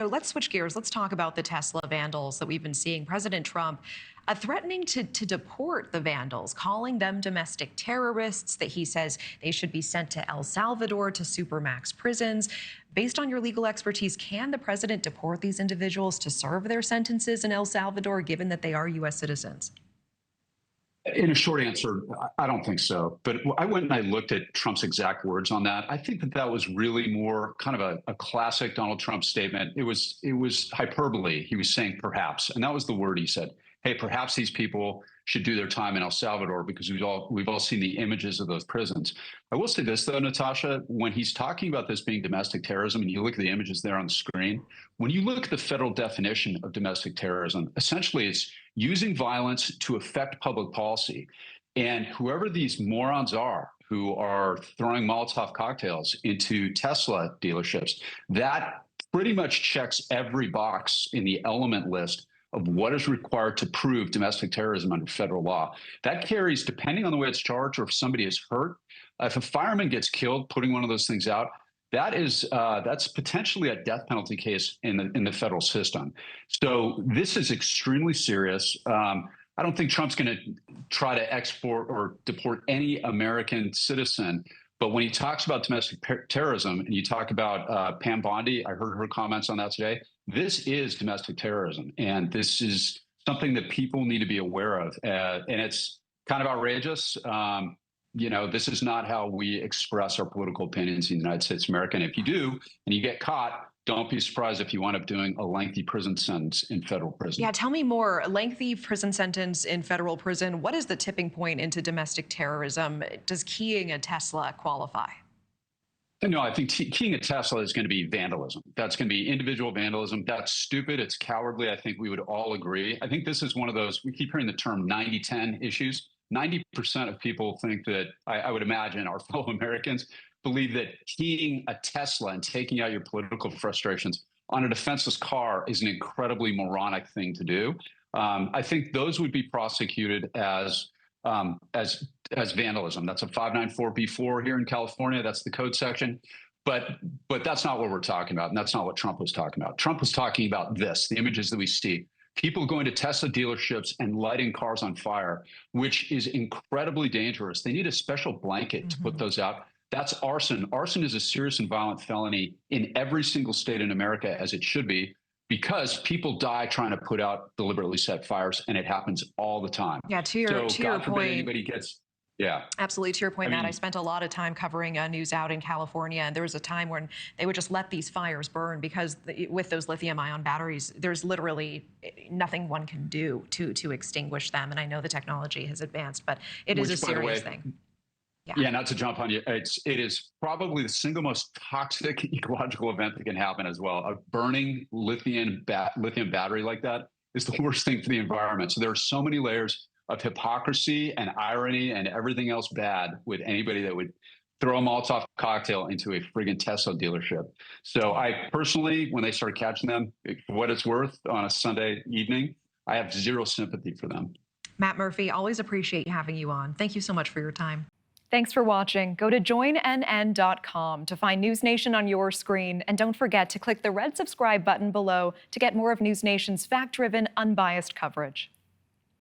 So let's switch gears. Let's talk about the Tesla vandals that we've been seeing. President Trump threatening to deport the vandals, calling them domestic terrorists, that he says they should be sent to El Salvador to supermax prisons. Based on your legal expertise, can the president deport these individuals to serve their sentences in El Salvador, given that they are U.S. citizens? In a short answer, I don't think so. But I went and I looked at Trump's exact words on that. I think that was really more kind of a classic Donald Trump statement. It was hyperbole. He was saying perhaps, and that was the word he said. Hey, perhaps these people should do their time in El Salvador, because we've all seen the images of those prisons. I will say this, though, Natasha, when he's talking about this being domestic terrorism, and you look at the images there on the screen, when you look at the federal definition of domestic terrorism, essentially it's using violence to affect public policy. And whoever these morons are who are throwing Molotov cocktails into Tesla dealerships, that pretty much checks every box in the element list of what is required to prove domestic terrorism under federal law. That carries, depending on the way it's charged or if somebody is hurt, if a fireman gets killed putting one of those things out, that's potentially a death penalty case in the federal system. So this is extremely serious. I don't think Trump's going to try to export or deport any American citizen. But when he talks about domestic terrorism, and you talk about Pam Bondi, I heard her comments on that today. This is domestic terrorism, and this is something that people need to be aware of. And it's kind of outrageous. This is not how we express our political opinions in the United States of America. And if you do, and you get caught, don't be surprised if you wind up doing a lengthy prison sentence in federal prison. Yeah, tell me more. A lengthy prison sentence in federal prison. What is the tipping point into domestic terrorism? Does keying a Tesla qualify? No, I think keying a Tesla is going to be vandalism. That's going to be individual vandalism. That's stupid. It's cowardly. I think we would all agree. I think this is one of those, we keep hearing the term 90-10 issues. 90% of people think that, I would imagine, our fellow Americans believe that keying a Tesla and taking out your political frustrations on a defenseless car is an incredibly moronic thing to do. I think those would be prosecuted as vandalism. That's a 594B4 here in California. That's the code section. But that's not what we're talking about, and that's not what Trump was talking about. Trump was talking about this, the images that we see. People going to Tesla dealerships and lighting cars on fire, which is incredibly dangerous. They need a special blanket to put those out. That's arson. Arson is a serious and violent felony in every single state in America, as it should be, because people die trying to put out deliberately set fires, and it happens all the time. Yeah, to your point. Anybody gets. Yeah, absolutely. To your point, Matt, I spent a lot of time covering news out in California, and there was a time when they would just let these fires burn because with those lithium-ion batteries, there's literally nothing one can do to extinguish them. And I know the technology has advanced, but it is a serious thing. Yeah, not to jump on you, it is probably the single most toxic ecological event that can happen as well. A burning lithium battery like that is the worst thing for the environment. So there are so many layers of hypocrisy and irony and everything else bad with anybody that would throw a Molotov cocktail into a friggin' Tesla dealership. So I personally, when they started catching them, for what it's worth, on a Sunday evening, I have zero sympathy for them. Matt Murphy, always appreciate having you on. Thank you so much for your time. Thanks for watching. Go to joinnn.com to find News Nation on your screen. And don't forget to click the red subscribe button below to get more of News Nation's fact-driven, unbiased coverage.